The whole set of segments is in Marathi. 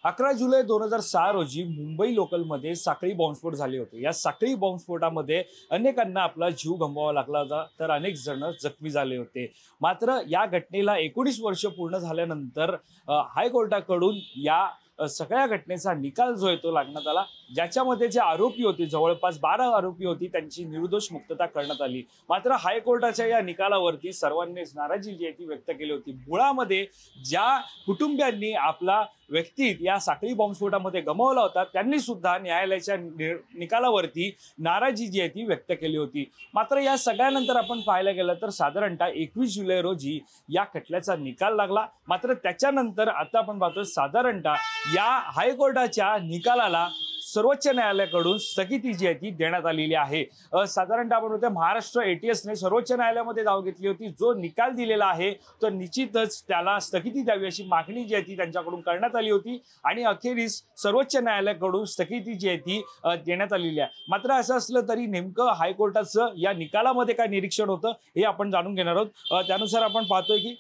11 जुलै 2006 रोजी मुंबई लोकलमध्ये साखळी बॉम्बस्फोट झाले होते। या साखळी बॉम्बस्फोटामध्ये अनेकांना आपला जीव गमवावा लागला होता, तर अनेक जण जखमी झाले होते। मात्र या घटनेला 19 वर्ष पूर्ण झाल्यानंतर हायकोर्टाकडून या सगळ्या घटनेचा निकाल जो आहे तो लागण्यात आला, ज्याच्यामध्ये जे आरोपी होते जवळपास 12 आरोपी होती त्यांची निर्दोष मुक्तता करण्यात आली। मात्र हायकोर्टाच्या या निकालावरती सर्वांनीच नाराजी जी आहे ती व्यक्त केली होती। मुळामध्ये ज्या कुटुंबियांनी आपला व्यक्ती या साखळी बॉम्बस्फोटामध्ये गमावला होता त्यांनी सुद्धा न्यायालयाच्या निकालावरती नाराजी जी आहे ती व्यक्त केली होती। मात्र या सगळ्यानंतर आपण पाहायला गेलं तर साधारणतः 21 जुलै रोजी या खटल्याचा निकाल लागला। मात्र त्याच्यानंतर आता आपण पाहतो साधारणतः या हायकोर्टाच्या निकालाला सर्वोच्च न्यायालयाकडून स्थगिती जी आहे ती देण्यात आलेली आहे। साधारणतः आपण म्हणतो महाराष्ट्र एटीएसने सर्वोच्च न्यायालयामध्ये धाव घेतली होती। जो निकाल दिलेला आहे तो निश्चितच त्याला स्थगिती द्यावी अशी मागणी जी आहे ती त्यांच्याकडून करण्यात आली होती आणि अखेरीस सर्वोच्च न्यायालयाकडून स्थगिती जी आहे ती देण्यात आलेली आहे। मात्र असं असलं तरी नेमकं हायकोर्टाचं या निकालामध्ये काय निरीक्षण होतं हे आपण जाणून घेणार आहोत। त्यानुसार आपण पाहतोय की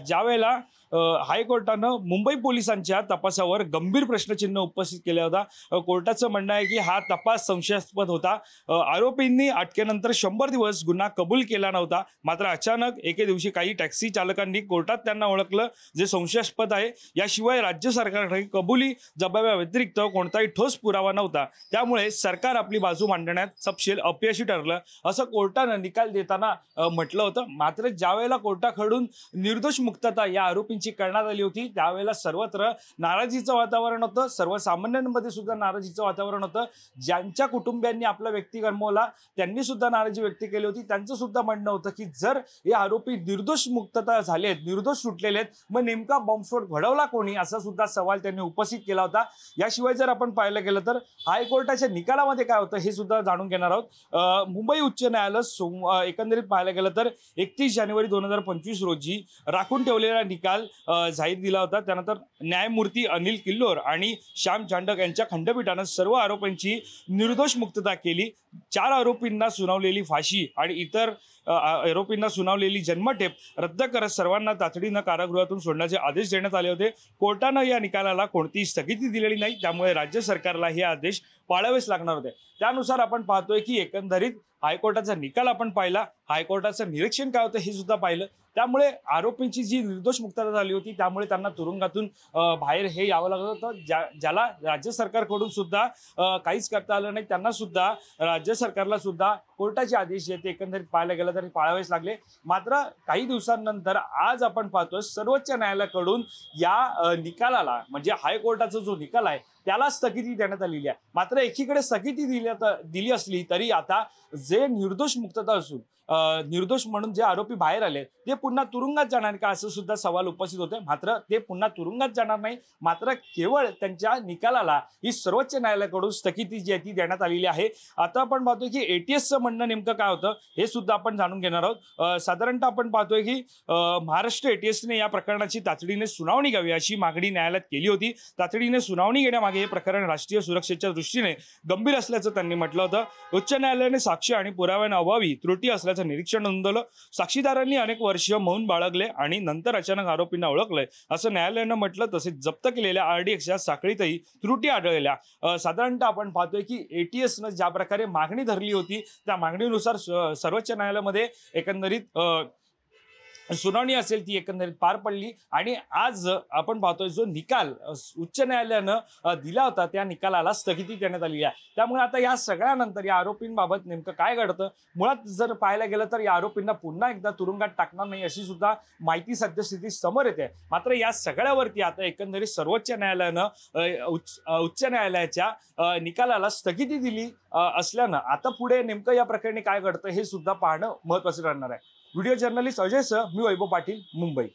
ज्यावेळेला हायकोर्टानं मुंबई पोलिसांच्या तपासावर गंभीर प्रश्नचिन्ह उपस्थित केला होता। कोर्टाचं म्हणणं आहे की हा तपास संशयास्पद होता। आरोपींनी अटकेनंतर 100 दिवस गुन्हा कबूल केला नव्हता। मात्र अचानक एके दिवशी काही टॅक्सी चालकांनी कोर्टात त्यांना ओळखलं जे संशयास्पद आहे। याशिवाय राज्य सरकारकडे कबुली जबाबाव्यतिरिक्त कोणताही ठोस पुरावा नव्हता, त्यामुळे सरकार आपली बाजू मांडण्यात सपशेल अपयशी ठरलं असं कोर्टानं निकाल देताना म्हटलं होतं। मात्र ज्यावेळेला कोर्टाकडून निर्दोष मुक्तता या आरोपी करण्यात आली होती त्यावेळेला सर्वत्र नाराजीचं वातावरण होतं। सर्वसामान्यांमध्ये सुद्धा नाराजीचं वातावरण होतं। ज्यांच्या कुटुंबियांनी आपला व्यक्ती गमावला त्यांनी सुद्धा नाराजी व्यक्त केली होती। त्यांचं सुद्धा म्हणणं होतं की जर हे आरोपी निर्दोष मुक्तता झालेत, निर्दोष सुटलेले आहेत, मग नेमका बॉम्बस्फोट घडवला कोणी असा सुद्धा सवाल त्यांनी उपस्थित केला होता। याशिवाय जर आपण पाहायला गेलं तर हायकोर्टाच्या निकालामध्ये काय होतं हे सुद्धा जाणून घेणार आहोत। मुंबई उच्च न्यायालय एकंदरीत पाहायला गेलं तर 31 जानेवारी 2025 रोजी राखून ठेवलेला निकाल जाहीर दिला होता। त्यानंतर न्यायमूर्ती अनिल किल्लोर आणि श्याम चांडक यांच्या खंडपीठानं सर्व आरोपींची निर्दोष मुक्तता केली। 4 आरोपींना सुनावलेली फाशी आणि इतर आरोपींना सुनावलेली जन्मठेप रद्द करत सर्वांना तातडीनं कारागृहातून सोडण्याचे आदेश देण्यात आले होते। कोर्टानं या निकालाला कोणतीही स्थगिती दिलेली नाही, त्यामुळे राज्य सरकारला हे आदेश पाळावेच लागणार होते। त्यानुसार आपण पाहतोय की एकंदरीत हायकोर्टाचा निकाल आपण पाहिला, हायकोर्टाचं निरीक्षण काय होतं हे सुद्धा पाहिलं। त्यामुळे आरोपींची जी निर्दोष मुक्तता झाली होती त्यामुळे त्यांना तुरुंगातून बाहेर हे यावं लागत होतं। ज्याला राज्य सरकारकडून सुद्धा काहीच करता आलं नाही, त्यांना सुद्धा राज्य सरकारला सुद्धा कोर्टाचे आदेश जे ते एकंदरीत पाहायला गेलं तरी पाळावेच लागले। मात्र काही दिवसांनंतर आज आपण पाहतोय सर्वोच्च न्यायालयाकडून या निकालाला म्हणजे हायकोर्टाचा जो निकाल आहे त्याला स्थगिती देण्यात आलेली आहे। मात्र एकीकडे स्थगिती दिली असली तरी आता जे निर्दोष मुक्तता असून निर्दोष म्हणून जे आरोपी बाहेर आले ते पुन्हा तुरुंगात जाणार का असं सुद्धा सवाल उपस्थित होते। मात्र ते पुन्हा तुरुंगात जाणार नाही, मात्र केवळ त्यांच्या निकालाला ही सर्वोच्च न्यायालयाकडून स्थगिती जी आहे ती देण्यात आलेली आहे। आता आपण पाहतोय की एटीएसचं म्हणणं नेमकं काय होतं हे सुद्धा आपण जाणून घेणार आहोत। साधारणतः आपण पाहतोय की महाराष्ट्र एटीएसने या प्रकरणाची तातडीने सुनावणी घ्यावी अशी मागणी न्यायालयात केली होती। तातडीने सुनावणी घेण्यामागे हे प्रकरण राष्ट्रीय सुरक्षेच्या दृष्टीने गंभीर असल्याचं त्यांनी म्हटलं होतं। उच्च न्यायालयाने साक्ष आणि पुराव्यांअभावी त्रुटी असल्याचं निरीक्षण नोंदवलं। साक्षीदारांनी अनेक वर्ष मौन बाळगले आणि नंतर अचानक आरोपींना ओळखलंय असं न्यायालयानं म्हटलं। तसेच जप्त केलेल्या आरडीएक्सच्या साखळीतही त्रुटी आढळल्या। साधारणतः आपण पाहतोय की एटीएसनं ज्या प्रकारे मागणी धरली होती त्या मागणीनुसार सर्वोच्च न्यायालयामध्ये एकंदरीत सुनावणी असेल ती एकंदरीत पार पडली आणि आज आपण पाहतोय जो निकाल उच्च न्यायालयानं दिला होता त्या निकालाला स्थगिती देण्यात आली आहे। त्यामुळे आता या सगळ्यानंतर या आरोपींबाबत नेमकं काय घडतं, मुळात जर पाहायला गेलं तर या आरोपींना पुन्हा एकदा तुरुंगात टाकणार नाही अशी सुद्धा माहिती सद्यस्थिती समोर येते। मात्र या सगळ्यावरती आता एकंदरीत सर्वोच्च न्यायालयानं उच्च न्यायालयाच्या निकालाला स्थगिती दिली असल्यानं आता पुढे नेमकं या प्रकरणी काय घडतं हे सुद्धा पाहणं महत्त्वाचं ठरणार आहे। व्हिडिओ जर्नलिस्ट अजय सह मी वैभव पाटील, मुंबई।